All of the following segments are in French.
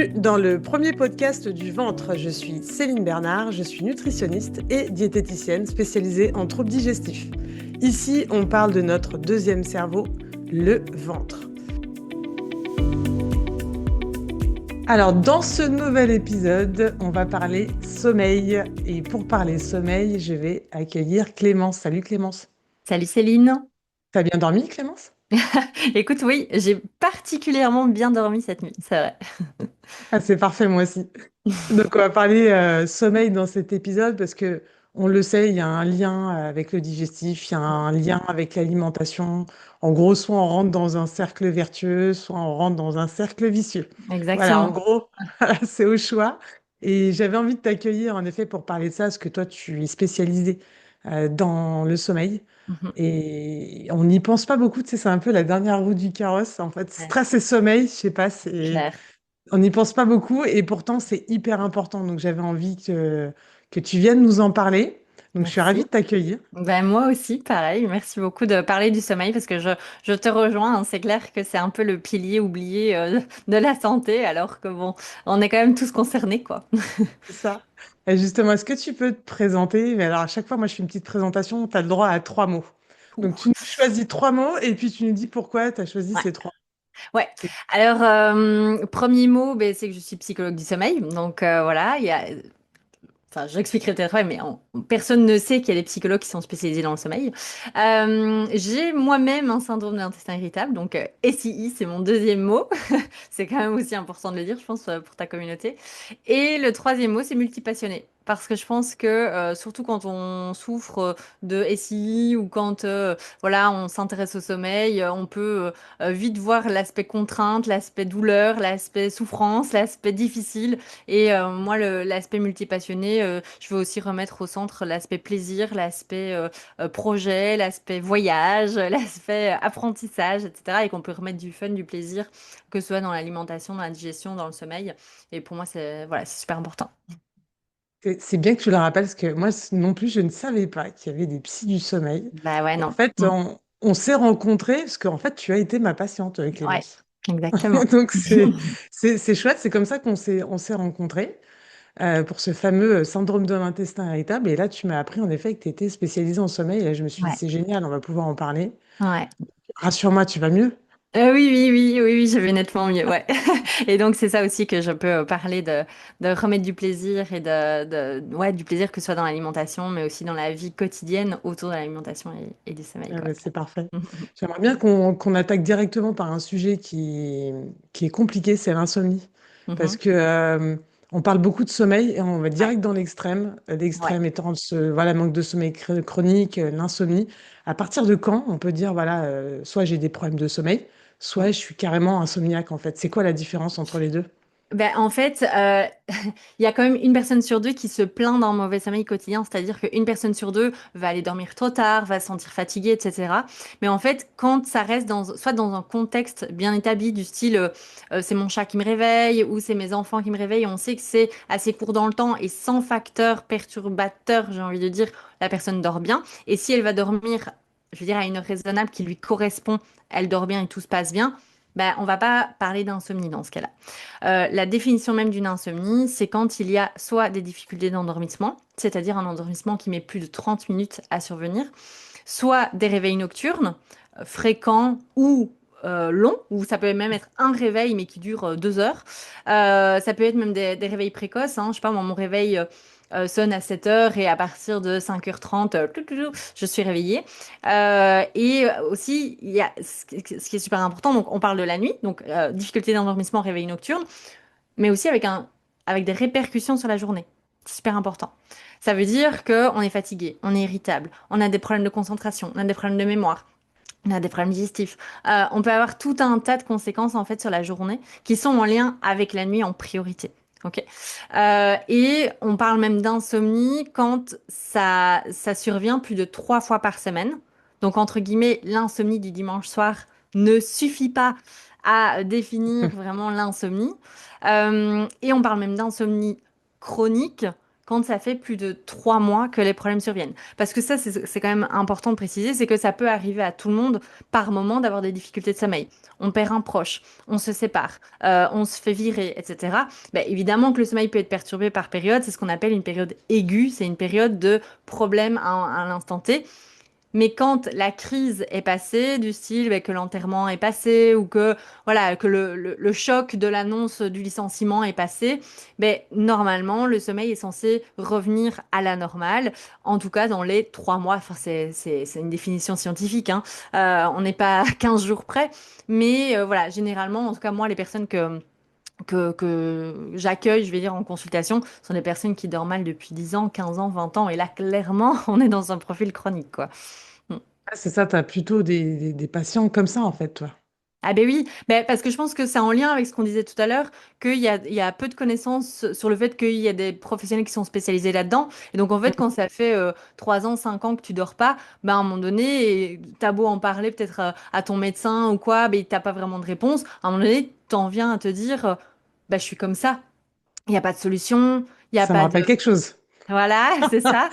Bienvenue dans le premier podcast du ventre. Je suis Céline Bernard, je suis nutritionniste et diététicienne spécialisée en troubles digestifs. Ici, on parle de notre deuxième cerveau, le ventre. Alors, dans ce nouvel épisode, on va parler sommeil. Et pour parler sommeil, je vais accueillir Clémence. Salut Clémence. Salut Céline. T'as bien dormi, Clémence? Écoute, oui, j'ai particulièrement bien dormi cette nuit, c'est vrai. Ah, c'est parfait, moi aussi. Donc, on va parler sommeil dans cet épisode parce que on le sait, il y a un lien avec le digestif, il y a un lien avec l'alimentation. En gros, soit on rentre dans un cercle vertueux, soit on rentre dans un cercle vicieux. Voilà, en Exactement. gros, c'est au choix. Et j'avais envie de t'accueillir, en effet, pour parler de ça, parce que toi, tu es spécialisée dans le sommeil. Mhm. Et on n'y pense pas beaucoup, tu sais, c'est un peu la dernière roue du carrosse. En fait, Ouais, stress et sommeil, je sais pas, clair. on n'y pense pas beaucoup et pourtant c'est hyper important. Donc j'avais envie que tu viennes nous en parler. Donc je suis ravie Merci. de t'accueillir. Ben, moi aussi, pareil. Merci beaucoup de parler du sommeil parce que je te rejoins, hein. C'est clair que c'est un peu le pilier oublié de la santé, alors que bon, on est quand même tous concernés, quoi. C'est ça. Et justement, est-ce que tu peux te présenter? Mais alors à chaque fois, moi je fais une petite présentation, tu as le droit à 3 mots. Donc Ouh. tu nous choisis 3 mots et puis tu nous dis pourquoi tu as choisi Ouais. ces trois. Ouais. Alors, premier mot, ben, c'est que je suis psychologue du sommeil. Donc, voilà, il y a enfin, j'expliquerai peut-être, ouais, mais personne ne sait qu'il y a des psychologues qui sont spécialisés dans le sommeil. J'ai moi-même un syndrome de l'intestin irritable, donc SII, c'est mon deuxième mot. C'est quand même aussi important de le dire, je pense, pour ta communauté. Et le troisième mot, c'est multipassionné. Parce que je pense que, surtout quand on souffre de SII ou quand voilà, on s'intéresse au sommeil, on peut vite voir l'aspect contrainte, l'aspect douleur, l'aspect souffrance, l'aspect difficile. Et moi, l'aspect multipassionné, je veux aussi remettre au centre l'aspect plaisir, l'aspect projet, l'aspect voyage, l'aspect apprentissage, etc. Et qu'on peut remettre du fun, du plaisir, que ce soit dans l'alimentation, dans la digestion, dans le sommeil. Et pour moi, c'est voilà, c'est super important. C'est bien que tu le rappelles parce que moi non plus, je ne savais pas qu'il y avait des psys du sommeil. Bah ouais, Et en non. fait, Mm. on s'est rencontrés parce qu'en fait, tu as été ma patiente, Ouais, Clémence. exactement. Donc c'est chouette, c'est comme ça qu'on s'est rencontrés. Pour ce fameux syndrome de l'intestin irritable. Et là, tu m'as appris en effet que tu étais spécialisée en sommeil. Et là, je me suis dit, Ouais, c'est génial, on va pouvoir en parler. ouais. Rassure-moi, tu vas mieux? Oui, oui, oui, oui, oui, je vais nettement mieux, ouais. Et donc, c'est ça aussi que je peux parler de remettre du plaisir et ouais, du plaisir que ce soit dans l'alimentation, mais aussi dans la vie quotidienne autour de l'alimentation et du sommeil, Ah quoi. bah, c'est parfait. J'aimerais bien qu'on attaque directement par un sujet qui est compliqué, c'est l'insomnie. Parce Mhm. que on parle beaucoup de sommeil et on va Ouais, direct dans l'extrême. ouais. L'extrême étant voilà, manque de sommeil chronique, l'insomnie. À partir de quand on peut dire, voilà, soit j'ai des problèmes de sommeil, soit je suis carrément insomniaque en fait. C'est quoi la différence entre les deux? Ben, en fait, il y a quand même une personne sur deux qui se plaint d'un mauvais sommeil quotidien, c'est-à-dire qu'une personne sur deux va aller dormir trop tard, va se sentir fatiguée, etc. Mais en fait, quand ça reste soit dans un contexte bien établi du style c'est mon chat qui me réveille ou c'est mes enfants qui me réveillent, on sait que c'est assez court dans le temps et sans facteur perturbateur, j'ai envie de dire, la personne dort bien. Et si elle va dormir, je veux dire, à une heure raisonnable qui lui correspond, elle dort bien et tout se passe bien, ben, on va pas parler d'insomnie dans ce cas-là. La définition même d'une insomnie, c'est quand il y a soit des difficultés d'endormissement, c'est-à-dire un endormissement qui met plus de 30 minutes à survenir, soit des réveils nocturnes fréquents ou longs, ou ça peut même être un réveil mais qui dure 2 heures. Ça peut être même des réveils précoces, hein. Je sais pas, moi, mon réveil sonne à 7 heures et à partir de 5h30, je suis réveillée. Et aussi, il y a ce qui est super important, donc on parle de la nuit, donc difficulté d'endormissement, réveil nocturne, mais aussi avec des répercussions sur la journée. C'est super important. Ça veut dire qu'on est fatigué, on est irritable, on a des problèmes de concentration, on a des problèmes de mémoire, on a des problèmes digestifs. On peut avoir tout un tas de conséquences en fait sur la journée qui sont en lien avec la nuit en priorité. Ok. Et on parle même d'insomnie quand ça survient plus de 3 fois par semaine. Donc, entre guillemets, l'insomnie du dimanche soir ne suffit pas à définir vraiment l'insomnie. Et on parle même d'insomnie chronique quand ça fait plus de 3 mois que les problèmes surviennent. Parce que ça, c'est quand même important de préciser, c'est que ça peut arriver à tout le monde par moment d'avoir des difficultés de sommeil. On perd un proche, on se sépare, on se fait virer, etc. Ben, évidemment que le sommeil peut être perturbé par période, c'est ce qu'on appelle une période aiguë, c'est une période de problème à l'instant T. Mais quand la crise est passée, du style que l'enterrement est passé ou que voilà que le choc de l'annonce du licenciement est passé, ben normalement le sommeil est censé revenir à la normale. En tout cas dans les 3 mois. Enfin c'est une définition scientifique, hein. On n'est pas à 15 jours près, mais voilà généralement en tout cas moi les personnes que j'accueille, je vais dire, en consultation, sont des personnes qui dorment mal depuis 10 ans, 15 ans, 20 ans. Et là, clairement, on est dans un profil chronique, quoi. Mm. Ah, c'est ça, tu as plutôt des patients comme ça, en fait, toi. Ah ben oui, ben parce que je pense que c'est en lien avec ce qu'on disait tout à l'heure, qu'il y a peu de connaissances sur le fait qu'il y a des professionnels qui sont spécialisés là-dedans. Et donc en fait, quand ça fait 3 ans, 5 ans que tu dors pas, ben à un moment donné, t'as beau en parler peut-être à ton médecin ou quoi, ben t'as pas vraiment de réponse. À un moment donné, t'en viens à te dire, ben je suis comme ça. Il n'y a pas de solution, il n'y a Ça me pas de... rappelle quelque chose. Voilà, c'est ça.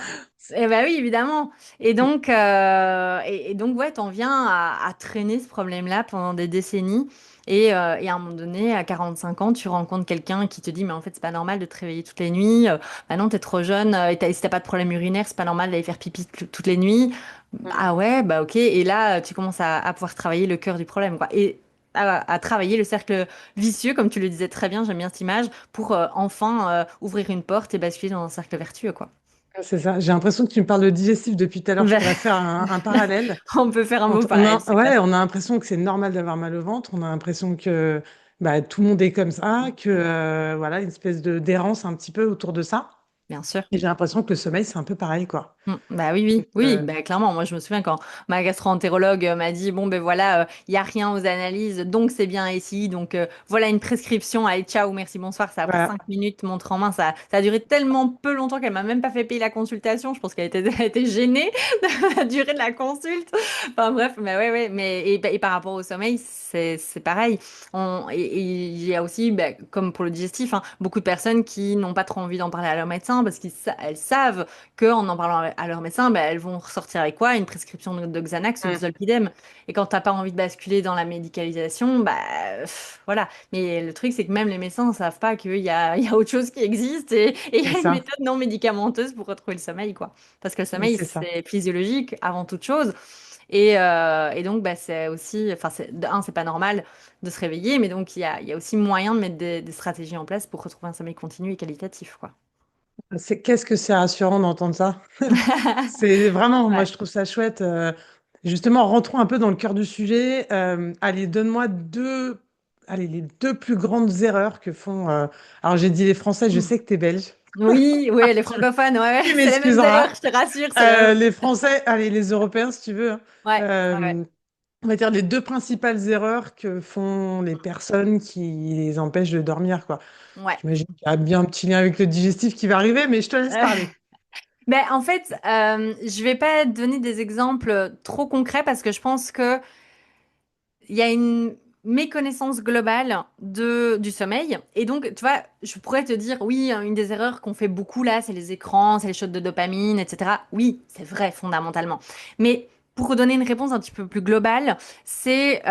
Eh ben oui, évidemment. Et donc ouais, t'en viens à traîner ce problème-là pendant des décennies. Et à un moment donné, à 45 ans, tu rencontres quelqu'un qui te dit, mais en fait, c'est pas normal de te réveiller toutes les nuits. Bah non, t'es trop jeune. Si t'as pas de problème urinaire, c'est pas normal d'aller faire pipi toutes les nuits. Ah ouais, bah ok. Et là, tu commences à pouvoir travailler le cœur du problème, quoi. Et à travailler le cercle vicieux, comme tu le disais très bien, j'aime bien cette image, pour enfin ouvrir une porte et basculer dans un cercle vertueux, quoi. C'est ça. J'ai l'impression que tu me parles de digestif depuis tout à l'heure. Je Ben, pourrais faire un parallèle. on peut faire un mot On parallèle, a, c'est clair. ouais, on a l'impression que c'est normal d'avoir mal au ventre. On a l'impression que bah, tout le monde est comme ça, que voilà, une espèce de d'errance un petit peu autour de ça. Bien sûr. Et j'ai l'impression que le sommeil, c'est un peu pareil, quoi. Bah oui, oui, oui, Euh, bah clairement. Moi, je me souviens quand ma gastro-entérologue m'a dit, bon, ben voilà, il y a rien aux analyses, donc c'est bien ici. Donc voilà une prescription. Allez, ciao, merci, bonsoir. Ça a pris voilà. 5 minutes, montre en main. Ça a duré tellement peu longtemps qu'elle m'a même pas fait payer la consultation. Je pense qu'elle était, elle était gênée de la durée de la consulte. Enfin bref, mais ouais, ouais. Et par rapport au sommeil, c'est pareil. Et il y a aussi, bah, comme pour le digestif, hein, beaucoup de personnes qui n'ont pas trop envie d'en parler à leur médecin parce qu'elles savent qu'en en parlant à leur médecin, ben, elles vont ressortir avec quoi? Une prescription de Xanax ou de Mm. Zolpidem. Et quand t'as pas envie de basculer dans la médicalisation, bah voilà. Mais le truc, c'est que même les médecins ne savent pas qu'il y a autre chose qui existe et il y C'est a une ça. méthode non médicamenteuse pour retrouver le sommeil, quoi. Parce que le sommeil, C'est ça. c'est physiologique avant toute chose. Et donc, bah, c'est aussi, enfin, de un, c'est pas normal de se réveiller, mais donc il y a aussi moyen de mettre des stratégies en place pour retrouver un sommeil continu et qualitatif, quoi. Qu'est-ce que c'est rassurant d'entendre ça? C'est vraiment, moi, Ouais. je trouve ça chouette. Justement, rentrons un peu dans le cœur du sujet. Allez, donne-moi allez, les deux plus grandes erreurs que font. Alors, j'ai dit les Français, je sais que tu es belge. Oui, oui, les francophones, ouais, ouais, Tu c'est les mêmes erreurs, m'excuseras. je te rassure, c'est les mêmes. Les Français, allez, les Européens, si tu veux, hein. Ouais, ouais, ouais. Euh, on va dire les deux principales erreurs que font les personnes qui les empêchent de dormir, quoi. Ouais. J'imagine qu'il y a bien un petit lien avec le digestif qui va arriver, mais je te laisse Euh, parler. ben, en fait, je vais pas donner des exemples trop concrets parce que je pense que il y a une méconnaissance globale du sommeil. Et donc, tu vois, je pourrais te dire, oui, hein, une des erreurs qu'on fait beaucoup là, c'est les écrans, c'est les shots de dopamine, etc. Oui, c'est vrai, fondamentalement. Mais pour donner une réponse un petit peu plus globale, c'est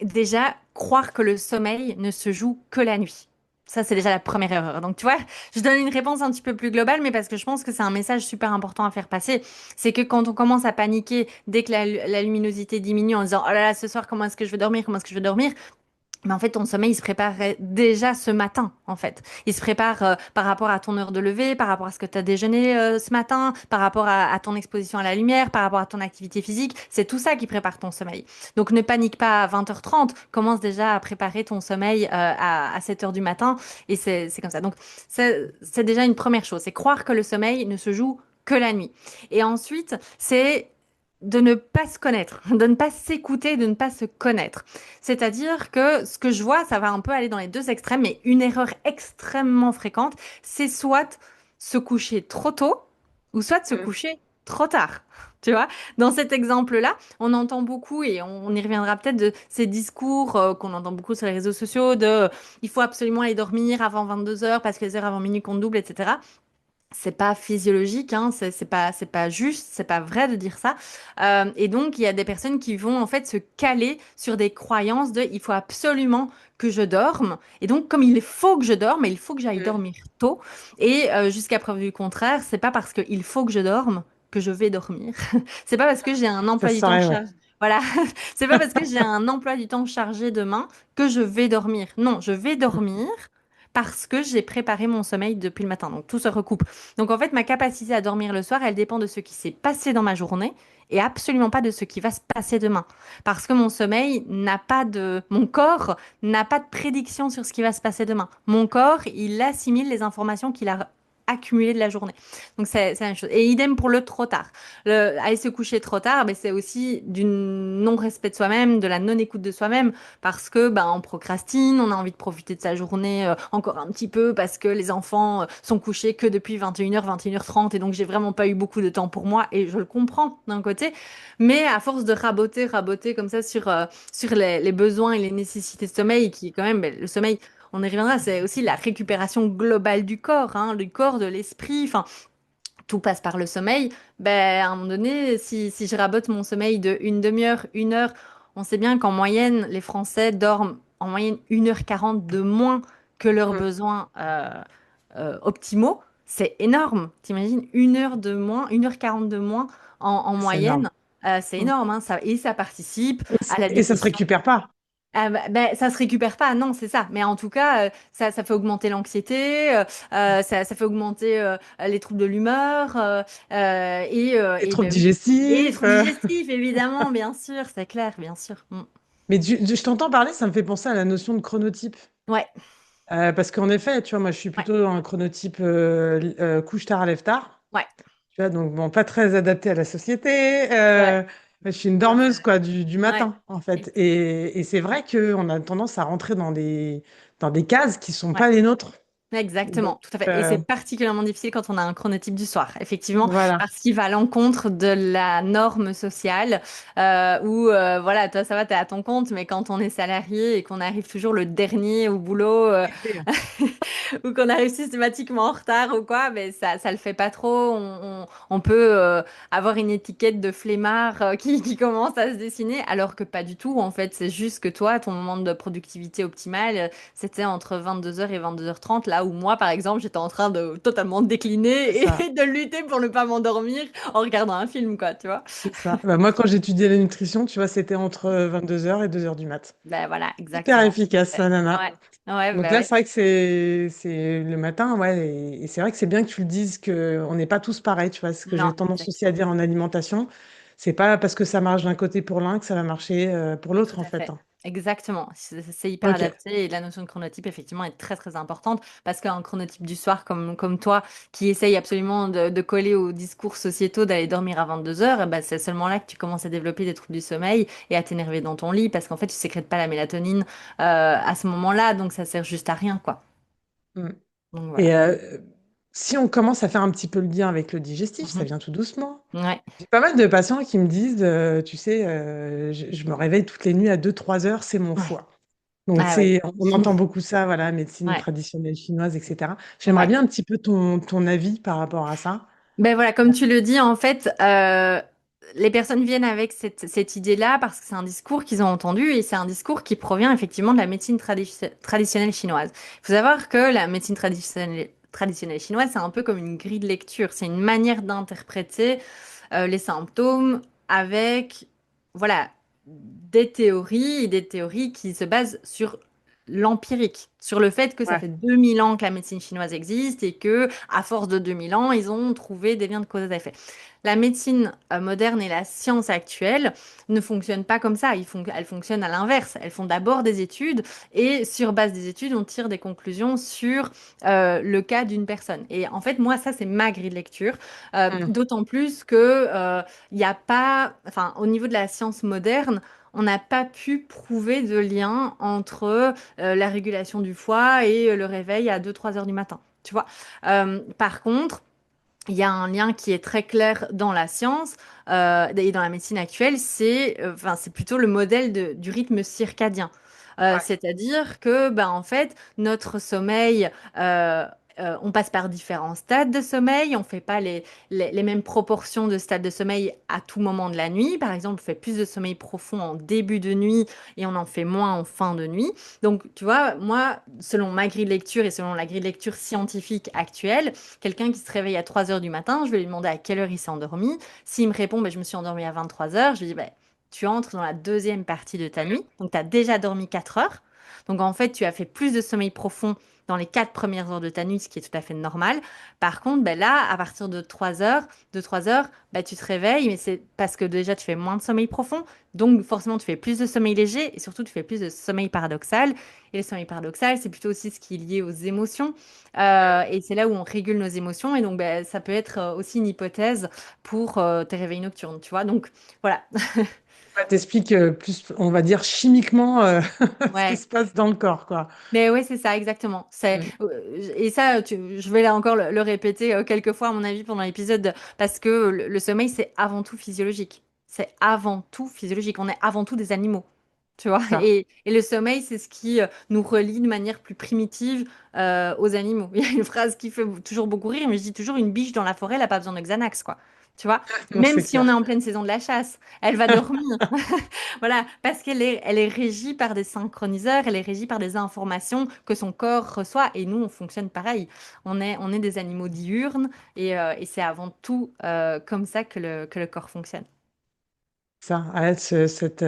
déjà croire que le sommeil ne se joue que la nuit. Ça, c'est déjà la première erreur. Donc, tu vois, je donne une réponse un petit peu plus globale, mais parce que je pense que c'est un message super important à faire passer. C'est que quand on commence à paniquer dès que la luminosité diminue en disant oh là là, ce soir, comment est-ce que je vais dormir? Comment est-ce que je vais dormir? Mais en fait, ton sommeil, il se préparait déjà ce matin, en fait. Il se prépare par rapport à ton heure de lever, par rapport à ce que tu as déjeuné ce matin, par rapport à ton exposition à la lumière, par rapport à ton activité physique. C'est tout ça qui prépare ton sommeil. Donc ne panique pas à 20h30. Commence déjà à préparer ton sommeil à 7h du matin. Et c'est comme ça. Donc c'est déjà une première chose. C'est croire que le sommeil ne se joue que la nuit. Et ensuite, c'est de ne pas se connaître, de ne pas s'écouter, de ne pas se connaître. C'est-à-dire que ce que je vois, ça va un peu aller dans les deux extrêmes, mais une erreur extrêmement fréquente, c'est soit se coucher trop tôt ou soit se Mm. coucher trop tard. Tu vois, dans cet exemple-là, on entend beaucoup, et on y reviendra peut-être, de ces discours qu'on entend beaucoup sur les réseaux sociaux, de il faut absolument aller dormir avant 22 heures parce que les heures avant minuit comptent double, etc. c'est pas physiologique, hein, c'est pas juste, c'est pas vrai de dire ça. Et donc, il y a des personnes qui vont en fait se caler sur des croyances de il faut absolument que je dorme. Et donc, comme il faut que je dorme, il faut que j'aille Mm. dormir tôt. Et jusqu'à preuve du contraire, c'est pas parce qu'il faut que je dorme que je vais dormir. C'est pas parce que j'ai un Ça emploi se du temps saurait, ouais. chargé. Voilà, c'est pas parce que j'ai un emploi du temps chargé demain que je vais dormir. Non, je vais dormir parce que j'ai préparé mon sommeil depuis le matin. Donc tout se recoupe. Donc en fait, ma capacité à dormir le soir, elle dépend de ce qui s'est passé dans ma journée et absolument pas de ce qui va se passer demain. Parce que mon sommeil n'a pas de... Mon corps n'a pas de prédiction sur ce qui va se passer demain. Mon corps, il assimile les informations qu'il a accumulées de la journée. Donc c'est la même chose. Et idem pour le trop tard. Aller se coucher trop tard, ben, c'est aussi du non-respect de soi-même, de la non-écoute de soi-même, parce que ben, on procrastine, on a envie de profiter de sa journée encore un petit peu, parce que les enfants sont couchés que depuis 21h, 21h30, et donc j'ai vraiment pas eu beaucoup de temps pour moi, et je le comprends d'un côté, mais à force de raboter, raboter comme ça sur les besoins et les nécessités de sommeil, qui est quand même, ben, le sommeil, on y reviendra, c'est aussi la récupération globale du corps, de l'esprit, enfin, tout passe par le sommeil, ben, à un moment donné, si je rabote mon sommeil de une demi-heure, une heure, on sait bien qu'en moyenne, les Français dorment en moyenne 1h40 de moins que leurs Mm. besoins optimaux. C'est énorme. T'imagines, 1 heure de moins, 1h40 de moins en C'est énorme. moyenne. C'est Mm. énorme, hein, et ça participe à la Et ça se dépression. récupère pas. Ah bah, ben, ça se récupère pas, non, c'est ça. Mais en tout cas, ça fait augmenter l'anxiété, ça fait augmenter les troubles de l'humeur Les troubles ben oui. Et les digestifs. troubles digestifs, évidemment, bien sûr, c'est clair, bien sûr. Mm. Mais je t'entends parler, ça me fait penser à la notion de chronotype. Ouais, Parce qu'en effet, tu vois, moi, je suis ouais, plutôt dans un chronotype couche-tard, lève-tard. ouais, Tu vois, donc bon, pas très adapté à la société. ouais, Je suis une non, c'est dormeuse, vrai. quoi, du Ouais, matin, en fait. Et c'est vrai qu'on a tendance à rentrer dans des cases qui sont ouais. pas les nôtres. Donc, Exactement, tout à fait. Et c'est particulièrement difficile quand on a un chronotype du soir, effectivement, voilà, parce qu'il va à l'encontre de la norme sociale, où, voilà, toi, ça va, t'es à ton compte, mais quand on est salarié et qu'on arrive toujours le dernier au boulot, ou qu'on arrive systématiquement en retard ou quoi, mais ça le fait pas trop. On peut avoir une étiquette de flemmard qui commence à se dessiner, alors que pas du tout. En fait, c'est juste que toi, ton moment de productivité optimale, c'était entre 22h et 22h30, là où moi, par exemple, j'étais en train de totalement c'est décliner ça. et de lutter pour ne pas m'endormir en regardant un film, quoi, tu vois. C'est ça. Bah, moi, quand j'étudiais la nutrition, tu vois, c'était entre 22 heures et 2 heures du mat. Ben voilà, Hyper exactement. efficace, la nana. Ouais, ouais, Donc ben là, ouais, c'est vrai que c'est le matin, ouais, et c'est vrai que c'est bien que tu le dises qu'on n'est pas tous pareils, tu vois, ce que j'ai non, tendance aussi à exactement. dire en alimentation, c'est pas parce que ça marche d'un côté pour l'un que ça va marcher pour Tout l'autre, en à fait, fait. hein. Exactement. C'est hyper Ok. adapté et la notion de chronotype, effectivement, est très, très importante parce qu'un chronotype du soir comme toi, qui essaye absolument de coller aux discours sociétaux d'aller dormir à 22 heures, eh ben, c'est seulement là que tu commences à développer des troubles du sommeil et à t'énerver dans ton lit parce qu'en fait, tu sécrètes pas la mélatonine à ce moment-là, donc ça sert juste à rien, quoi. Mm. Donc voilà. Et si on commence à faire un petit peu le lien avec le digestif, ça Mhm. vient tout doucement. Ouais. J'ai pas mal de patients qui me disent, tu sais, je me réveille toutes les nuits à 2 3 heures, c'est mon Ouais. foie. Donc, Ah oui. on entend beaucoup ça, voilà, médecine Ouais. traditionnelle chinoise, etc. J'aimerais Ouais. bien un petit peu ton avis par rapport à ça. Ben voilà, comme tu le dis, en fait, les personnes viennent avec cette idée-là parce que c'est un discours qu'ils ont entendu et c'est un discours qui provient effectivement de la médecine traditionnelle chinoise. Il faut savoir que la médecine traditionnelle chinoise, c'est un peu comme une grille de lecture. C'est une manière d'interpréter les symptômes avec, voilà, des théories qui se basent sur l'empirique, sur le fait que ça Ouais. fait 2000 ans que la médecine chinoise existe et que, à force de 2000 ans, ils ont trouvé des liens de cause à effet. La médecine moderne et la science actuelle ne fonctionnent pas comme ça. Elles fonctionnent à l'inverse. Elles font d'abord des études et sur base des études, on tire des conclusions sur le cas d'une personne. Et en fait, moi, ça, c'est ma grille de lecture. Mm. D'autant plus que il n'y a pas, enfin, au niveau de la science moderne, on n'a pas pu prouver de lien entre la régulation du foie et le réveil à 2 3 heures du matin. Tu vois. Par contre, il y a un lien qui est très clair dans la science et dans la médecine actuelle, enfin, c'est plutôt le modèle du rythme circadien. Ouais. C'est-à-dire que, ben, en fait, notre sommeil on passe par différents stades de sommeil, on ne fait pas les mêmes proportions de stades de sommeil à tout moment de la nuit. Par exemple, on fait plus de sommeil profond en début de nuit et on en fait moins en fin de nuit. Donc, tu vois, moi, selon ma grille de lecture et selon la grille de lecture scientifique actuelle, quelqu'un qui se réveille à 3 heures du matin, je vais lui demander à quelle heure il s'est endormi. S'il me répond, ben, je me suis endormi à 23 heures, je lui dis, ben, tu entres dans la deuxième partie de ta nuit. Donc, tu as déjà dormi 4 heures. Donc, en fait, tu as fait plus de sommeil profond dans les 4 premières heures de ta nuit, ce qui est tout à fait normal. Par contre, ben là, à partir de 3 heures, ben, tu te réveilles, mais c'est parce que déjà, tu fais moins de sommeil profond. Donc, forcément, tu fais plus de sommeil léger et surtout, tu fais plus de sommeil paradoxal. Et le sommeil paradoxal, c'est plutôt aussi ce qui est lié aux émotions. Et c'est là où on régule nos émotions. Et donc, ben, ça peut être aussi une hypothèse pour tes réveils nocturnes, tu vois. Donc, voilà. Ça t'explique plus, on va dire, chimiquement ce qui Ouais. se passe dans le corps, quoi. Mais oui, c'est ça, exactement. Mm. Et ça, je vais là encore le répéter quelques fois, à mon avis, pendant l'épisode, parce que le sommeil, c'est avant tout physiologique. C'est avant tout physiologique. On est avant tout des animaux, tu vois. Ça. Et le sommeil, c'est ce qui nous relie de manière plus primitive aux animaux. Il y a une phrase qui fait toujours beaucoup rire, mais je dis toujours une biche dans la forêt, elle n'a pas besoin de Xanax, quoi. Tu vois, Non, même c'est si on est clair. en pleine saison de la chasse, elle va dormir. Voilà, parce elle est régie par des synchroniseurs, elle est régie par des informations que son corps reçoit. Et nous, on fonctionne pareil. On est des animaux diurnes et c'est avant tout comme ça que le corps fonctionne. Ça, arrête cette,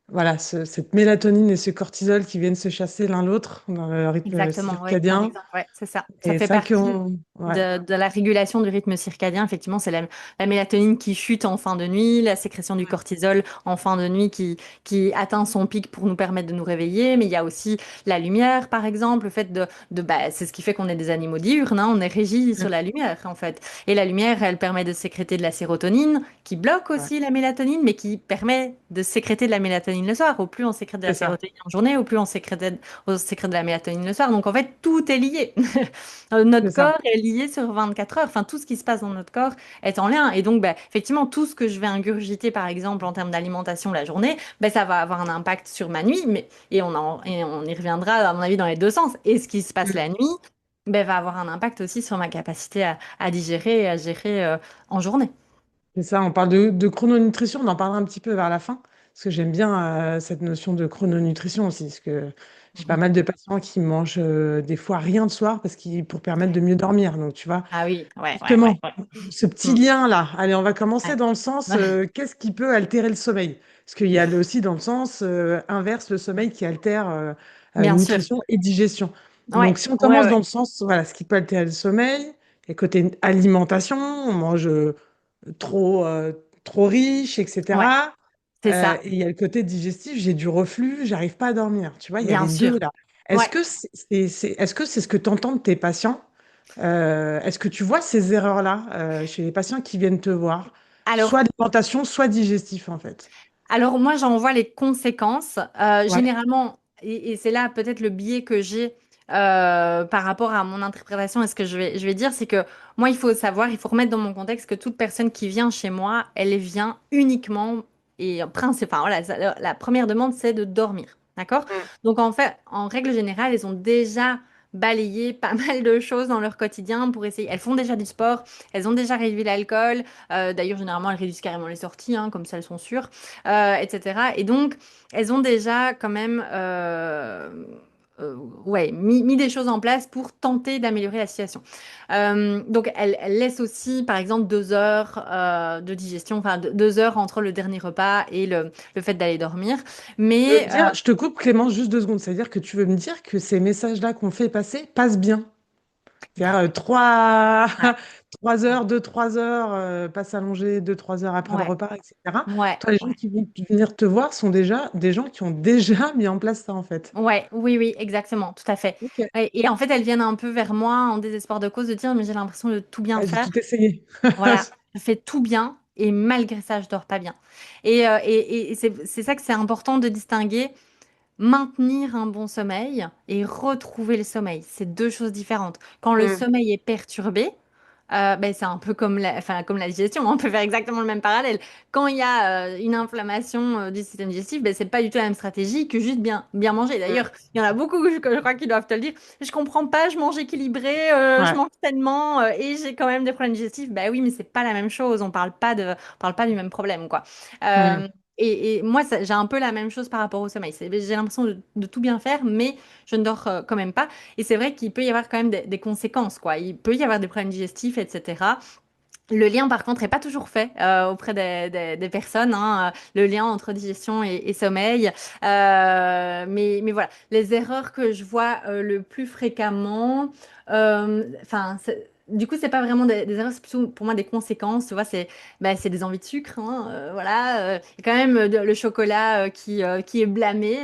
voilà, cette mélatonine et ce cortisol qui viennent se chasser l'un l'autre dans le rythme Exactement, oui, c'est un circadien. exemple. Ouais, c'est ça. Ça Et fait ça partie qu'on... Ouais, de la régulation du rythme circadien. Effectivement, c'est la mélatonine qui chute en fin de nuit, la sécrétion du cortisol en fin de nuit qui atteint son pic pour nous permettre de nous réveiller. Mais il y a aussi la lumière, par exemple, le fait bah, c'est ce qui fait qu'on est des animaux diurnes, hein. On est régi sur la lumière, en fait. Et la lumière, elle permet de sécréter de la sérotonine, qui bloque ouais, aussi la mélatonine, mais qui permet de sécréter de la mélatonine le soir. Au plus on sécrète de la c'est ça. sérotonine en journée, au plus on sécrète de la mélatonine le soir. Donc en fait, tout est lié. Notre C'est ça. corps est lié sur 24 heures. Enfin, tout ce qui se passe dans notre corps est en lien. Et donc, bah, effectivement, tout ce que je vais ingurgiter, par exemple, en termes d'alimentation la journée, bah, ça va avoir un impact sur ma nuit. Et on y reviendra, à mon avis, dans les deux sens. Et ce qui se passe la nuit, bah, va avoir un impact aussi sur ma capacité à digérer et à gérer en journée. C'est ça, on parle de chrononutrition, on en parlera un petit peu vers la fin, parce que j'aime bien cette notion de chrononutrition aussi, parce que j'ai pas Mhm. mal de patients qui mangent des fois rien le soir pour permettre de mieux dormir. Donc, tu vois, Ah oui, ouais, ouais, ouais, justement, ouais. ce petit Mm. lien-là, allez, on va commencer Ouais. dans le sens, qu'est-ce qui peut altérer le sommeil? Parce qu'il y a aussi dans le sens inverse, le sommeil qui altère Bien sûr. nutrition et digestion. Ouais, Donc, si on ouais, commence dans ouais. le sens, voilà, ce qui peut altérer le sommeil, et côté alimentation, on mange trop riche, Ouais, etc. c'est ça. Et il y a le côté digestif, j'ai du reflux, j'arrive pas à dormir. Tu vois, il y a Bien les deux sûr. là. Est-ce Ouais. que est-ce que c'est ce que tu entends de tes patients? Est-ce que tu vois ces erreurs-là chez les patients qui viennent te voir? Soit Alors, alimentation, soit digestif, en fait. Alors moi, j'en vois les conséquences. Ouais. Généralement, et c'est là peut-être le biais que j'ai par rapport à mon interprétation et ce que je vais dire, c'est que moi, il faut savoir, il faut remettre dans mon contexte que toute personne qui vient chez moi, elle vient uniquement et enfin voilà, la première demande, c'est de dormir. D'accord? Mm. Donc en fait, en règle générale, elles ont déjà balayé pas mal de choses dans leur quotidien pour essayer. Elles font déjà du sport, elles ont déjà réduit l'alcool. D'ailleurs, généralement, elles réduisent carrément les sorties, hein, comme ça, elles sont sûres, etc. Et donc, elles ont déjà quand même ouais, mis des choses en place pour tenter d'améliorer la situation. Donc, elles laissent aussi, par exemple, 2 heures de digestion, enfin 2 heures entre le dernier repas et le fait d'aller dormir. Tu veux me Mais dire, je te coupe Clémence juste 2 secondes, c'est-à-dire que tu veux me dire que ces messages-là qu'on fait passer passent bien. bah C'est-à-dire oui, 3 heures, 2, 3 heures, pas s'allonger 2, 3 heures après le ouais, repas, etc. ouais, Toi, les gens ouais. qui vont venir te voir sont déjà des gens qui ont déjà mis en place ça, en fait. Ouais, oui, oui, exactement, tout à fait. Ok. Et en fait, elles viennent un peu vers moi en désespoir de cause de dire, mais j'ai l'impression de tout bien Ouais, j'ai faire. tout essayé. Voilà, je fais tout bien et malgré ça, je dors pas bien. Et c'est ça que c'est important de distinguer. Maintenir un bon sommeil et retrouver le sommeil, c'est deux choses différentes. Quand le Mm. sommeil est perturbé, Ben, c'est un peu comme enfin, comme la digestion, on peut faire exactement le même parallèle. Quand il y a une inflammation du système digestif, ben, c'est pas du tout la même stratégie que juste bien manger. Mm. D'ailleurs, il y en a beaucoup que je crois qu'ils doivent te le dire. Je comprends pas, je mange équilibré, je Ouais. mange sainement et j'ai quand même des problèmes digestifs. Ben oui, mais c'est pas la même chose. On parle pas du même problème, quoi. Mm. Et moi, j'ai un peu la même chose par rapport au sommeil. J'ai l'impression de tout bien faire, mais je ne dors quand même pas. Et c'est vrai qu'il peut y avoir quand même des conséquences, quoi. Il peut y avoir des problèmes digestifs, etc. Le lien, par contre, n'est pas toujours fait auprès des personnes, hein, le lien entre digestion et sommeil. Mais voilà, les erreurs que je vois le plus fréquemment, enfin, du coup, c'est pas vraiment des erreurs, c'est plutôt pour moi des conséquences. Tu vois, c'est des envies de sucre, hein, voilà. Il y a quand même le chocolat qui est blâmé.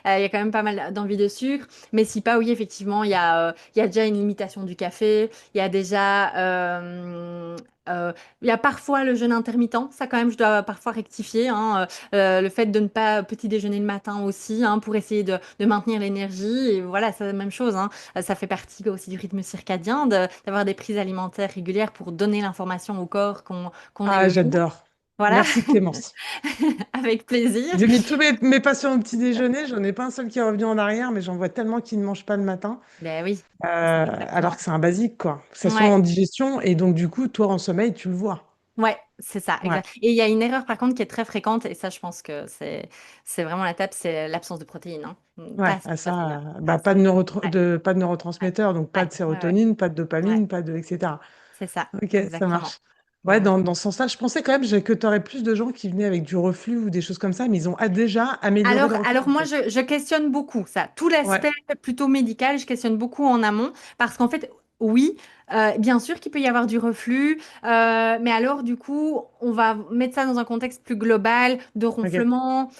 Il y a quand même pas mal d'envie de sucre. Mais si pas, oui, effectivement, il y a déjà une limitation du café. Il y a déjà euh, il y a parfois le jeûne intermittent, ça quand même je dois parfois rectifier, hein, le fait de ne pas petit déjeuner le matin aussi, hein, pour essayer de maintenir l'énergie. Et voilà, c'est la même chose, hein. Ça fait partie aussi du rythme circadien, d'avoir des prises alimentaires régulières pour donner l'information au corps qu'on est Ah, le jour. j'adore. Voilà, Merci Clémence. avec plaisir. J'ai mis tous mes patients au petit déjeuner, j'en ai pas un seul qui est revenu en arrière, mais j'en vois tellement qui ne mangent pas le matin, Ben oui, c'est ça, alors exactement. que c'est un basique, quoi. Que ça soit Ouais. en digestion, et donc du coup, toi en sommeil, tu le vois. Ouais, c'est ça, Ouais, exact. Et il y a une erreur par contre qui est très fréquente, et ça, je pense que c'est vraiment la tape, c'est l'absence de protéines, hein. ouais, Pas, à pas celle-là. ça, Ah, bah, ça, ouais, pas de ouais, neurotransmetteurs, donc pas ouais, de ouais, ouais, sérotonine, pas de ouais, dopamine, pas de, etc. c'est ça, Ok, ça exactement. marche. Ouais, Donc, dans ce sens-là, je pensais quand même que tu aurais plus de gens qui venaient avec du reflux ou des choses comme ça, mais ils ont déjà amélioré le reflux, alors en moi, fait. je questionne beaucoup ça. Tout Ouais, l'aspect plutôt médical, je questionne beaucoup en amont parce qu'en fait, oui, bien sûr qu'il peut y avoir du reflux, mais alors du coup, on va mettre ça dans un contexte plus global de ok, ronflement,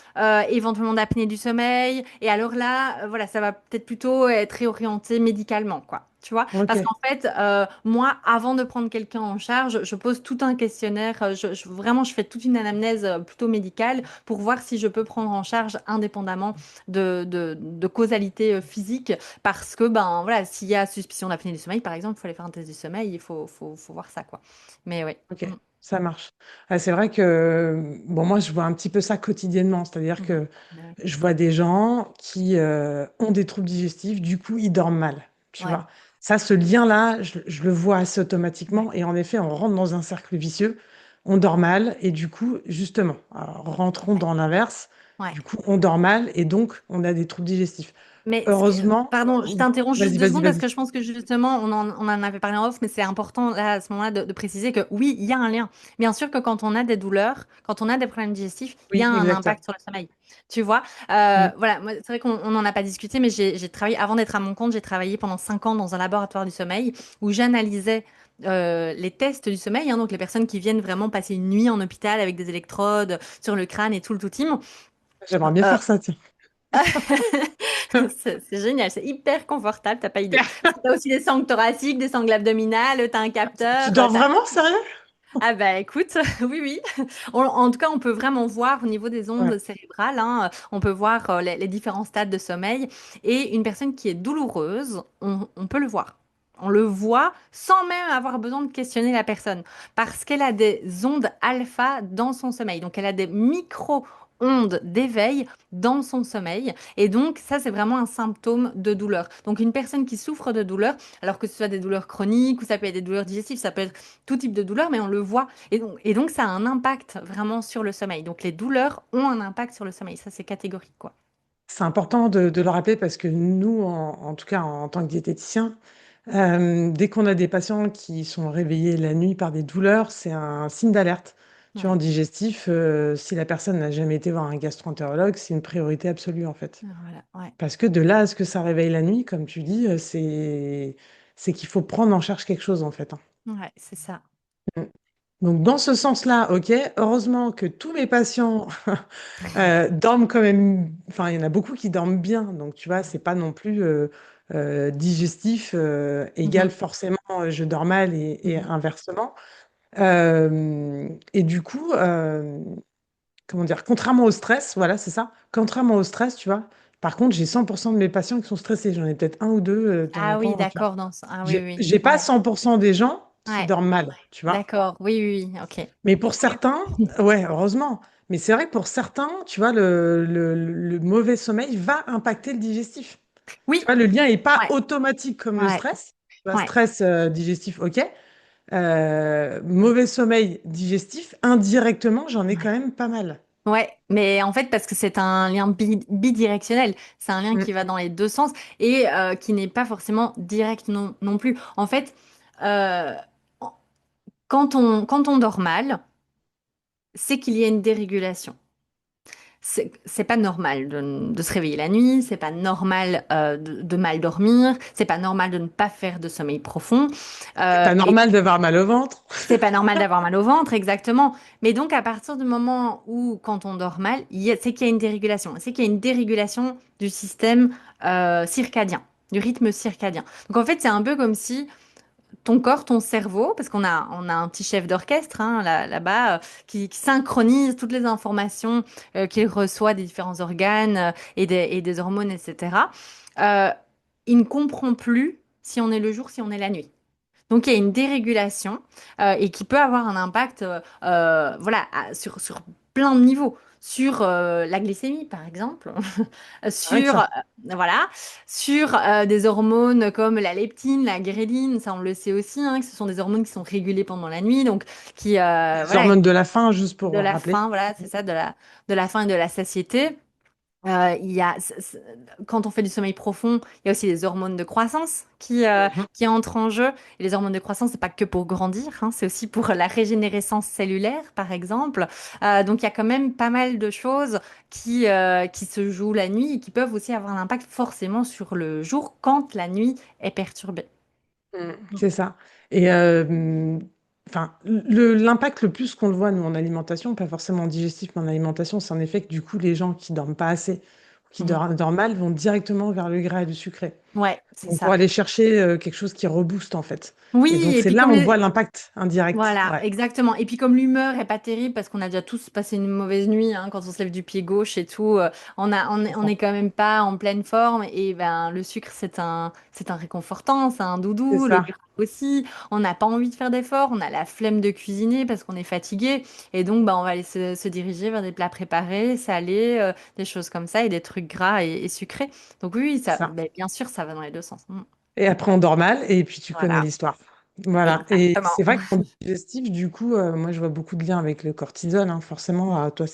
éventuellement d'apnée du sommeil. Et alors là, voilà, ça va peut-être plutôt être réorienté médicalement, quoi. Tu vois? Parce ok. qu'en fait, moi, avant de prendre quelqu'un en charge, je pose tout un questionnaire. Vraiment, je fais toute une anamnèse plutôt médicale pour voir si je peux prendre en charge indépendamment de causalité physique. Parce que, ben voilà, s'il y a suspicion d'apnée du sommeil, par exemple, il faut aller faire un test du sommeil, il faut voir ça, quoi. Mais oui. Ok, ça marche. Ah, c'est vrai que, bon, moi, je vois un petit peu ça quotidiennement, c'est-à-dire Mhm. que Ouais. je vois des gens qui ont des troubles digestifs, du coup, ils dorment mal, tu Ouais. vois. Ça, ce lien-là, je le vois assez Ouais. automatiquement, et en effet, on rentre dans un cercle vicieux, on dort mal, et du coup, justement, alors, rentrons dans l'inverse, Ouais. du coup, on dort mal, et donc, on a des troubles digestifs. Mais, Heureusement, pardon, je t'interromps juste vas-y, deux vas-y, secondes parce vas-y. que je pense que justement, on en avait parlé en off, mais c'est important là, à ce moment-là de préciser que oui, il y a un lien. Bien sûr que quand on a des douleurs, quand on a des problèmes digestifs, il y a Oui, un exactement. impact sur le sommeil. Tu vois. Mm. Voilà, moi, c'est vrai qu'on n'en a pas discuté, mais j'ai travaillé, avant d'être à mon compte, j'ai travaillé pendant 5 ans dans un laboratoire du sommeil où j'analysais les tests du sommeil, hein, donc les personnes qui viennent vraiment passer une nuit en hôpital avec des électrodes sur le crâne et tout le tout team. J'aimerais bien Euh, faire ça, tiens. c'est génial, c'est hyper confortable, t'as pas idée. Super. Parce que t'as aussi des sangles thoraciques, des sangles abdominales, t'as un Tu capteur. dors vraiment, sérieux? Ah bah écoute, oui, oui. En tout cas, on peut vraiment voir au niveau des Ouais. ondes cérébrales, hein, on peut voir les différents stades de sommeil. Et une personne qui est douloureuse, on peut le voir. On le voit sans même avoir besoin de questionner la personne, parce qu'elle a des ondes alpha dans son sommeil. Donc, elle a des micro-ondes d'éveil dans son sommeil. Et donc, ça, c'est vraiment un symptôme de douleur. Donc, une personne qui souffre de douleur, alors que ce soit des douleurs chroniques ou ça peut être des douleurs digestives, ça peut être tout type de douleur, mais on le voit. Et donc, ça a un impact vraiment sur le sommeil. Donc, les douleurs ont un impact sur le sommeil. Ça, c'est catégorique, quoi. C'est important de le rappeler parce que nous, en tout cas en tant que diététicien, dès qu'on a des patients qui sont réveillés la nuit par des douleurs, c'est un signe d'alerte. Tu vois, en Ouais. digestif, si la personne n'a jamais été voir un gastro-entérologue, c'est une priorité absolue en fait. Voilà, ouais. Parce que de là à ce que ça réveille la nuit, comme tu dis, c'est qu'il faut prendre en charge quelque chose en fait, hein. Ouais, c'est ça. Mm. Donc dans ce sens-là, ok, heureusement que tous mes patients dorment quand même, enfin il y en a beaucoup qui dorment bien, donc tu vois, c'est pas non plus digestif égal Mhm, forcément je dors mal et mhm. inversement. Et du coup, comment dire, contrairement au stress, voilà, c'est ça, contrairement au stress, tu vois, par contre j'ai 100% de mes patients qui sont stressés, j'en ai peut-être un ou deux de temps en Ah oui, temps, tu vois. d'accord. Ah oui, oui. J'ai pas Ouais. 100% des gens, qui Ouais, dorment mal, tu vois. d'accord. Oui, oui, oui, ok. Mais pour certains, ouais, heureusement. Mais c'est vrai que pour certains, tu vois, le mauvais sommeil va impacter le digestif. Tu Oui, vois, le lien n'est pas ouais, automatique comme le ouais, stress. Tu vois, ouais. stress digestif, ok. Mauvais sommeil digestif, indirectement, j'en ai quand Ouais. même pas mal. Ouais, mais en fait, parce que c'est un lien bidirectionnel, c'est un lien Mm. qui va dans les deux sens et qui n'est pas forcément direct non plus. En fait, euh, quand on dort mal, c'est qu'il y a une dérégulation. C'est pas normal de se réveiller la nuit, c'est pas normal de mal dormir, c'est pas normal de ne pas faire de sommeil profond. C'est pas Et normal d'avoir mal au ventre. c'est pas normal d'avoir mal au ventre, exactement. Mais donc, à partir du moment où, quand on dort mal, c'est qu'il y a une dérégulation. C'est qu'il y a une dérégulation du système circadien, du rythme circadien. Donc, en fait, c'est un peu comme si ton corps, ton cerveau, parce qu'on a un petit chef d'orchestre là-bas qui synchronise toutes les informations qu'il reçoit des différents organes et des hormones, etc. Euh, il ne comprend plus si on est le jour, si on est la nuit. Donc, il y a une dérégulation et qui peut avoir un impact voilà, sur plein de niveaux. Sur la glycémie, par exemple, Rien que sur, ça. voilà, sur des hormones comme la leptine, la ghréline, ça on le sait aussi, hein, que ce sont des hormones qui sont régulées pendant la nuit, donc qui, Les voilà, hormones de la faim, juste pour de la rappeler. faim, voilà, c'est ça, de la faim et de la satiété. Il y a, quand on fait du sommeil profond, il y a aussi les hormones de croissance Mhm. qui entrent en jeu. Et les hormones de croissance, c'est pas que pour grandir, hein, c'est aussi pour la régénérescence cellulaire, par exemple. Donc il y a quand même pas mal de choses qui se jouent la nuit et qui peuvent aussi avoir un impact forcément sur le jour quand la nuit est perturbée. Mm. C'est ça. Et enfin, l'impact le plus qu'on le voit, nous, en alimentation, pas forcément en digestif, mais en alimentation, c'est en effet que du coup, les gens qui dorment pas assez, qui Mhm. dorment mal, vont directement vers le gras et le sucré. Ouais, c'est Donc, pour ça. aller chercher quelque chose qui rebooste, en fait. Et Oui, donc, et c'est puis là comme où on voit les, l'impact indirect. Voilà, Ouais. exactement. Et puis comme l'humeur est pas terrible parce qu'on a déjà tous passé une mauvaise nuit hein, quand on se lève du pied gauche et tout, C'est on ça. est quand même pas en pleine forme et ben le sucre c'est un réconfortant, c'est un C'est doudou, le ça. gras aussi. On n'a pas envie de faire d'efforts, on a la flemme de cuisiner parce qu'on est fatigué et donc ben on va aller se diriger vers des plats préparés, salés, des choses comme ça et des trucs gras et sucrés. Donc oui, C'est ça, ça. ben, bien sûr, ça va dans les deux sens. Et après, on dort mal, et puis tu connais Voilà, l'histoire. Voilà. Et exactement. c'est vrai qu'en digestif, du coup, moi, je vois beaucoup de liens avec le cortisol, hein. Forcément, toi,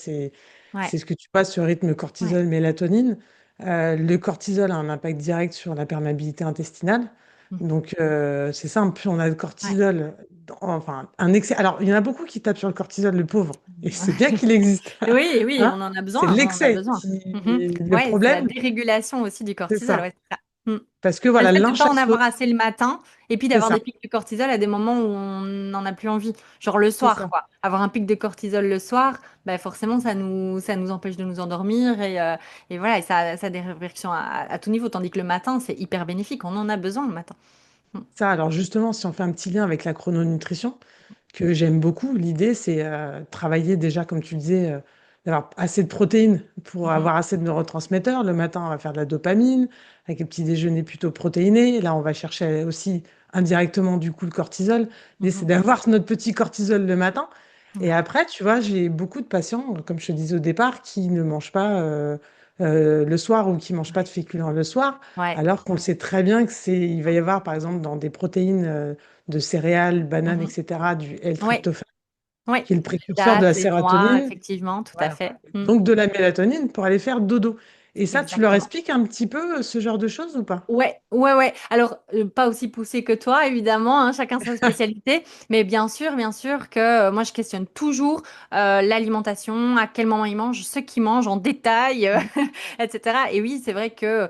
Ouais, c'est ce que tu passes, ce rythme ouais. cortisol-mélatonine. Le cortisol a un impact direct sur la perméabilité intestinale. Mhm. Donc, c'est simple, plus on a le Ouais. cortisol, enfin, un excès. Alors, il y en a beaucoup qui tapent sur le cortisol, le pauvre. Et c'est bien qu'il existe. Oui, oui, Hein? on en a C'est besoin, on en a l'excès besoin. qui... Mhm. Le Ouais, c'est la problème, dérégulation aussi du c'est cortisol, ça. ouais, c'est ça. Mm. Parce que, C'est voilà, le fait de ne pas en avoir l'inchasse, assez le matin et puis c'est d'avoir ça. des pics de cortisol à des moments où on n'en a plus envie. Genre le C'est soir, ça. quoi. Avoir un pic de cortisol le soir, bah forcément, ça nous empêche de nous endormir et voilà, et ça a des répercussions à tout niveau. Tandis que le matin, c'est hyper bénéfique. On en a besoin le matin. Mm. Ça, alors justement, si on fait un petit lien avec la chrononutrition, que j'aime beaucoup, l'idée, c'est travailler déjà, comme tu le disais, d'avoir assez de protéines pour Mhm. avoir assez de neurotransmetteurs. Le matin, on va faire de la dopamine, avec un petit déjeuner plutôt protéiné. Là, on va chercher aussi indirectement, du coup, le cortisol. L'idée, c'est Mhm. d'avoir notre petit cortisol le matin. Et Ouais. après, tu vois, j'ai beaucoup de patients, comme je te disais au départ, qui ne mangent pas le soir ou qui ne mangent pas de Ouais. féculents le soir. Ouais. Alors qu'on le sait très bien que il va y avoir, par exemple, dans des protéines de céréales, bananes, Mhm. etc., du Ouais. L-tryptophane, Ouais. qui est le Les précurseur de la dattes, les noix, sérotonine, effectivement, tout à voilà. fait. Mm. Donc de la mélatonine pour aller faire dodo. Et ça, tu leur Exactement. expliques un petit peu ce genre de choses ou pas? Ouais, ouais, ouais. Alors, pas aussi poussé que toi, évidemment, hein, chacun sa spécialité, mais bien sûr que moi, je questionne toujours l'alimentation, à quel moment ils mangent, ce qu'ils mangent en détail, etc. Et oui, c'est vrai que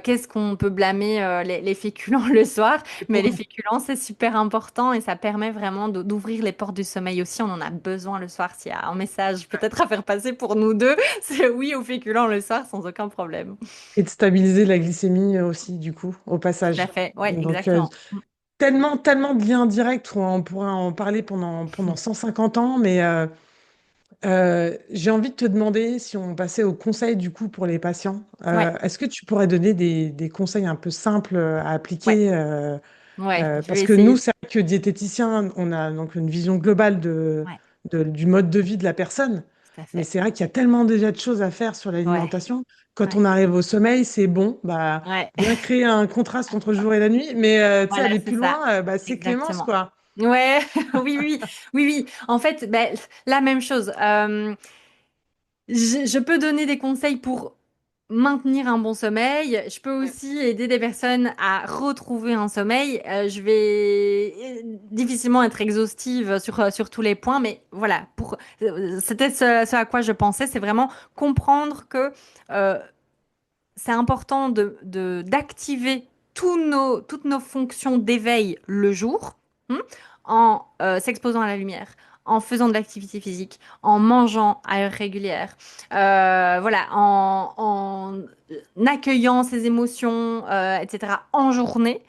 qu'est-ce qu'on peut blâmer les féculents le soir, Les mais les pauvres. féculents, c'est super important et ça permet vraiment d'ouvrir les portes du sommeil aussi. On en a besoin le soir. S'il y a un message peut-être à faire passer pour nous deux, c'est oui aux féculents le soir sans aucun problème. Et de stabiliser la glycémie aussi, du coup, au Tout à passage. fait, ouais, Donc, exactement. tellement, tellement de liens directs, on pourrait en parler pendant 150 ans, mais j'ai envie de te demander si on passait au conseil, du coup, pour les patients. Ouais, Est-ce que tu pourrais donner des conseils un peu simples à ouais, appliquer ouais, je parce vais que nous, essayer. que diététicien, on a donc une vision globale Ouais, du mode de vie de la personne. tout à Mais fait. c'est vrai qu'il y a tellement déjà de choses à faire sur Ouais, l'alimentation. Quand ouais, on arrive au sommeil, c'est bon, bah, ouais. bien créer un contraste entre le jour et la nuit. Mais tu sais, Voilà, aller c'est plus ça. loin, bah, c'est Clémence, Exactement. quoi. Ouais, oui, oui, oui, oui. En fait, ben, la même chose. Je peux donner des conseils pour maintenir un bon sommeil. Je peux Mm. aussi aider des personnes à retrouver un sommeil. Je vais difficilement être exhaustive sur tous les points, mais voilà, c'était ce à quoi je pensais, c'est vraiment comprendre que euh, c'est important d'activer toutes nos fonctions d'éveil le jour, hein, en s'exposant à la lumière, en faisant de l'activité physique, en mangeant à heure régulière, voilà, en accueillant ses émotions, etc., en journée,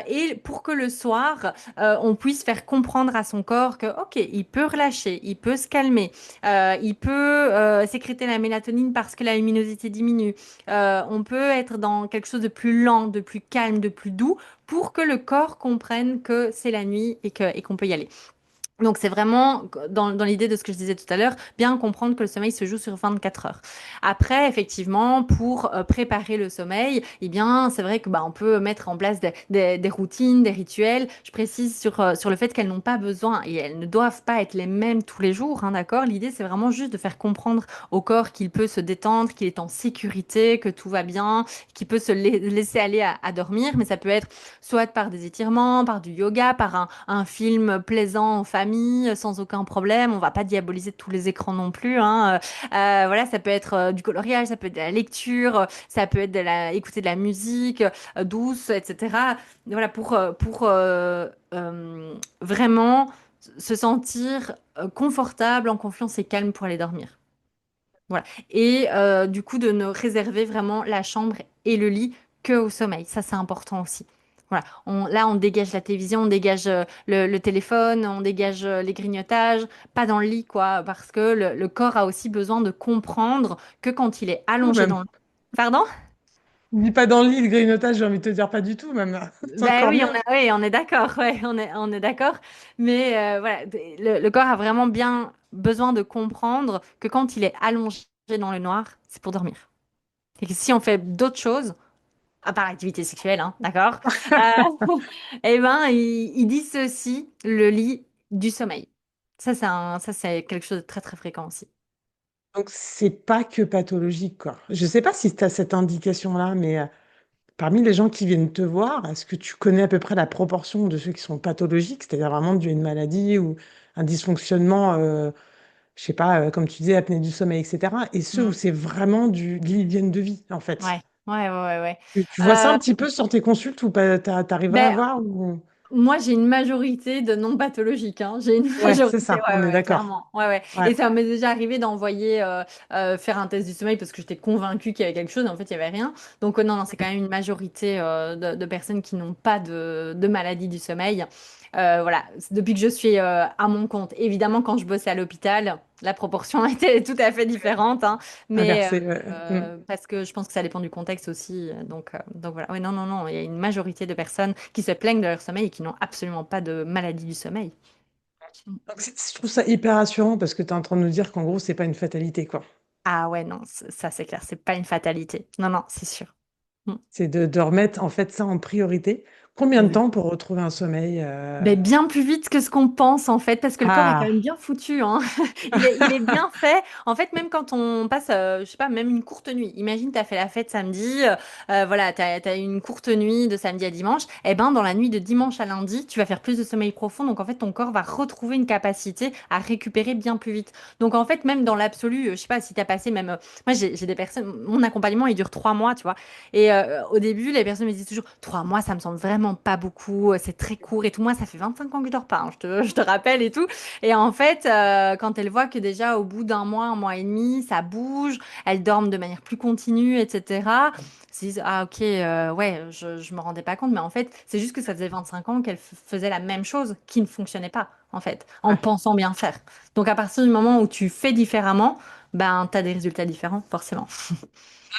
et pour que le soir, on puisse faire comprendre à son corps que, ok, il peut relâcher, il peut se calmer, il peut sécréter la mélatonine parce que la luminosité diminue. On peut être dans quelque chose de plus lent, de plus calme, de plus doux pour que le corps comprenne que c'est la nuit et qu'on peut y aller. Donc c'est vraiment dans l'idée de ce que je disais tout à l'heure, bien comprendre que le sommeil se joue sur 24 heures. Après, effectivement, pour préparer le sommeil, eh bien, c'est vrai que bah, on peut mettre en place des routines, des rituels. Je précise sur le fait qu'elles n'ont pas besoin et elles ne doivent pas être les mêmes tous les jours, hein, d'accord? L'idée, c'est vraiment juste de faire comprendre au corps qu'il peut se détendre, qu'il est en sécurité, que tout va bien, qu'il peut se laisser aller à dormir, mais ça peut être soit par des étirements, par du yoga, par un film plaisant en famille, sans aucun problème. On va pas diaboliser tous les écrans non plus, hein. Voilà, ça peut être du coloriage, ça peut être de la lecture, ça peut être écouter de la musique douce, etc. Voilà, pour vraiment se sentir confortable, en confiance et calme pour aller dormir. Voilà. Et du coup, de ne réserver vraiment la chambre et le lit que au sommeil. Ça, c'est important aussi. Voilà. Là, on dégage la télévision, on dégage le téléphone, on dégage les grignotages, pas dans le lit, quoi, parce que le corps a aussi besoin de comprendre que quand il est Tout allongé dans même. le... Pardon? Dis pas dans le lit, le grignotage, j'ai envie de te dire pas du tout, même. C'est Ben encore oui, mieux. oui, on est d'accord, ouais, on est d'accord. Mais voilà, le corps a vraiment bien besoin de comprendre que quand il est allongé dans le noir, c'est pour dormir. Et que si on fait d'autres choses, à part l'activité sexuelle, hein, d'accord? Eh ben, il dissocie le lit du sommeil. Ça, c'est quelque chose de très, très fréquent aussi. Donc, c'est pas que pathologique, quoi. Je sais pas si tu as cette indication-là, mais parmi les gens qui viennent te voir, est-ce que tu connais à peu près la proportion de ceux qui sont pathologiques, c'est-à-dire vraiment dû à une maladie ou un dysfonctionnement, je sais pas, comme tu disais, apnée du sommeil, etc. Et ceux où Mm. c'est vraiment de l'hygiène de vie, en fait. Ouais, ouais, ouais, ouais, ouais. Tu vois ça Euh, un petit peu sur tes consultes ou pas, t'arriverais à ben, voir ou... moi, j'ai une majorité de non pathologiques, hein. J'ai une Ouais, c'est majorité, ça, ouais, on est ouais, d'accord. clairement. Ouais, ouais. Ouais. Et ça m'est déjà arrivé d'envoyer faire un test du sommeil parce que j'étais convaincue qu'il y avait quelque chose. En fait, il n'y avait rien. Donc, non, non, c'est quand même une majorité de personnes qui n'ont pas de maladie du sommeil. Voilà. Depuis que je suis à mon compte. Évidemment, quand je bossais à l'hôpital, la proportion était tout à fait différente, hein. Mais Inversé. Ouais. Mm. parce que je pense que ça dépend du contexte aussi. Donc voilà. Oui, non, non, non. Il y a une majorité de personnes qui se plaignent de leur sommeil et qui n'ont absolument pas de maladie du sommeil. Mm. Donc, je trouve ça hyper rassurant parce que tu es en train de nous dire qu'en gros, c'est pas une fatalité, quoi. Ah ouais, non, ça c'est clair, c'est pas une fatalité. Non, non, c'est sûr. Mm. C'est de remettre en fait ça en priorité. Combien de temps pour retrouver un sommeil Ben, bien plus vite que ce qu'on pense en fait, parce que le corps est quand même Ah, bien foutu, hein. Il est bien fait. En fait, même quand on passe, je sais pas, même une courte nuit. Imagine, t'as fait la fête samedi, voilà, t'as une courte nuit de samedi à dimanche. Eh ben, dans la nuit de dimanche à lundi, tu vas faire plus de sommeil profond. Donc en fait, ton corps va retrouver une capacité à récupérer bien plus vite. Donc en fait, même dans l'absolu, je sais pas si t'as passé même, moi j'ai des personnes, mon accompagnement il dure 3 mois, tu vois. Et au début, les personnes me disent toujours 3 mois, ça me semble vraiment pas beaucoup, c'est très court et tout. Moi, ça fait 25 ans que je dors pas, hein, je te rappelle et tout. Et en fait, quand elles voient que déjà au bout d'un mois et demi, ça bouge, elles dorment de manière plus continue, etc. Elles se disent, ah ok, ouais, je me rendais pas compte, mais en fait, c'est juste que ça faisait 25 ans qu'elles faisaient la même chose qui ne fonctionnait pas, en fait, en ouais. pensant bien faire. Donc à partir du moment où tu fais différemment, ben, tu as des résultats différents, forcément.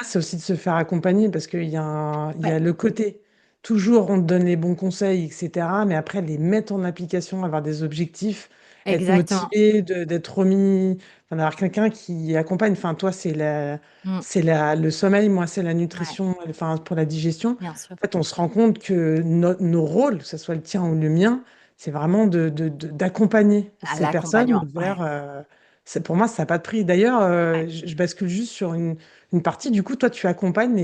Ah, c'est aussi de se faire accompagner parce qu'il y a le côté. toujours on te donne les bons conseils, etc. Mais après, les mettre en application, avoir des objectifs, être Exactement. motivé, d'être remis, enfin, d'avoir quelqu'un qui accompagne. Enfin, toi, Mm. le sommeil, moi, c'est la Ouais, nutrition, enfin, pour la digestion. bien sûr. En fait, on se rend compte que nos rôles, que ce soit le tien ou le mien, c'est vraiment d'accompagner À ces personnes l'accompagnement, ouais. vers. Pour moi, ça n'a pas de prix. D'ailleurs, Ouais. je bascule juste sur une partie. Du coup, toi, tu accompagnes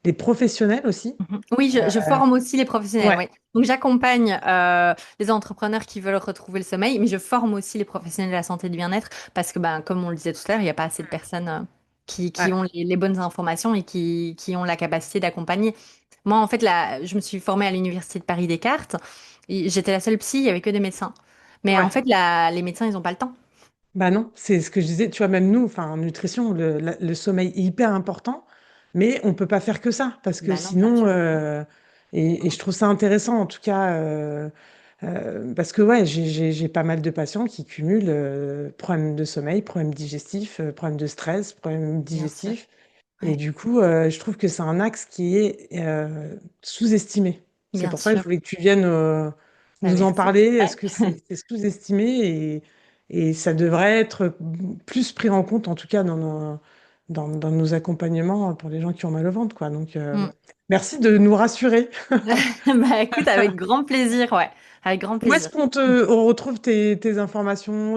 les professionnels aussi. Mhm. Oui, Euh, je forme aussi les professionnels, ouais, oui. Donc j'accompagne les entrepreneurs qui veulent retrouver le sommeil, mais je forme aussi les professionnels de la santé et du bien-être parce que, ben, comme on le disait tout à l'heure, il n'y a pas assez de personnes qui ouais, ont les bonnes informations et qui ont la capacité d'accompagner. Moi, en fait, là, je me suis formée à l'Université de Paris-Descartes. Et j'étais la seule psy, il n'y avait que des médecins. Mais en ouais. fait, les médecins, ils n'ont pas le temps. Bah non, c'est ce que je disais. Tu vois, même nous, enfin, en nutrition, le sommeil est hyper important, mais on peut pas faire que ça parce que Ben non, bien sinon, sûr. et je trouve ça intéressant en tout cas, parce que ouais, j'ai pas mal de patients qui cumulent problèmes de sommeil, problèmes digestifs, problèmes de stress, problèmes Bien sûr. digestifs. Et Ouais. du coup, je trouve que c'est un axe qui est sous-estimé. C'est Bien pour ça que je sûr. voulais que tu viennes Ben, nous en merci. parler. Est-ce Ouais. que c'est sous-estimé et ça devrait être plus pris en compte, en tout cas dans nos accompagnements pour les gens qui ont mal au ventre, quoi. Donc, Mm. merci de nous rassurer. Bah écoute, avec grand plaisir, ouais. Avec grand Où est-ce plaisir. on retrouve tes informations?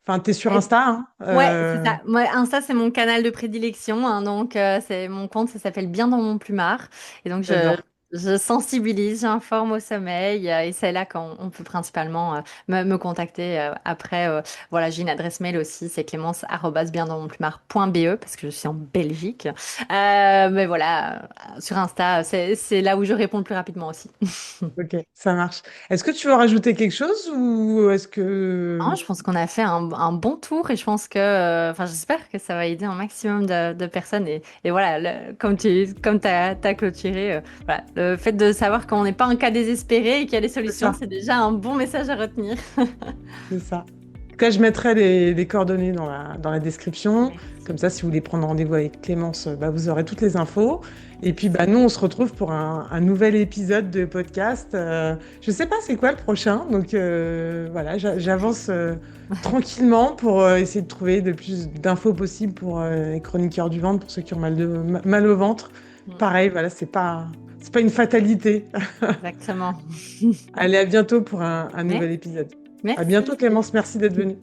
Enfin, tu es sur Et- Insta, hein? ouais, c'est ça. Moi, Insta, c'est mon canal de prédilection, hein, donc c'est mon compte, ça s'appelle Bien dans mon plumard. Et donc J'adore. je sensibilise, j'informe au sommeil, et c'est là qu'on peut principalement me contacter après. Voilà, j'ai une adresse mail aussi, c'est clémence@biendansmonplumard.be parce que je suis en Belgique. Mais voilà, sur Insta, c'est là où je réponds le plus rapidement aussi. Ok, ça marche. Est-ce que tu veux rajouter quelque chose ou est-ce Non, que... je pense qu'on a fait un bon tour et je pense que, enfin, j'espère que ça va aider un maximum de personnes. Et voilà, comme t'as clôturé, voilà, le fait de savoir qu'on n'est pas un cas désespéré et qu'il y a des C'est solutions, ça, c'est déjà un bon message à retenir. c'est ça. En tout cas, je mettrai les coordonnées dans la description. Merci. Comme ça, si vous voulez prendre rendez-vous avec Clémence, bah, vous aurez toutes les infos. Et puis, Yes. bah, nous, on se retrouve pour un nouvel épisode de podcast. Je sais pas c'est quoi le prochain. Donc, voilà, j'avance tranquillement pour essayer de trouver le plus d'infos possible pour les chroniqueurs du ventre, pour ceux qui ont mal au ventre. Mm, Pareil, voilà, c'est pas une fatalité. exactement. Allez, à bientôt pour un nouvel Merci. épisode. À bientôt, Merci. Clémence. Merci d'être venue.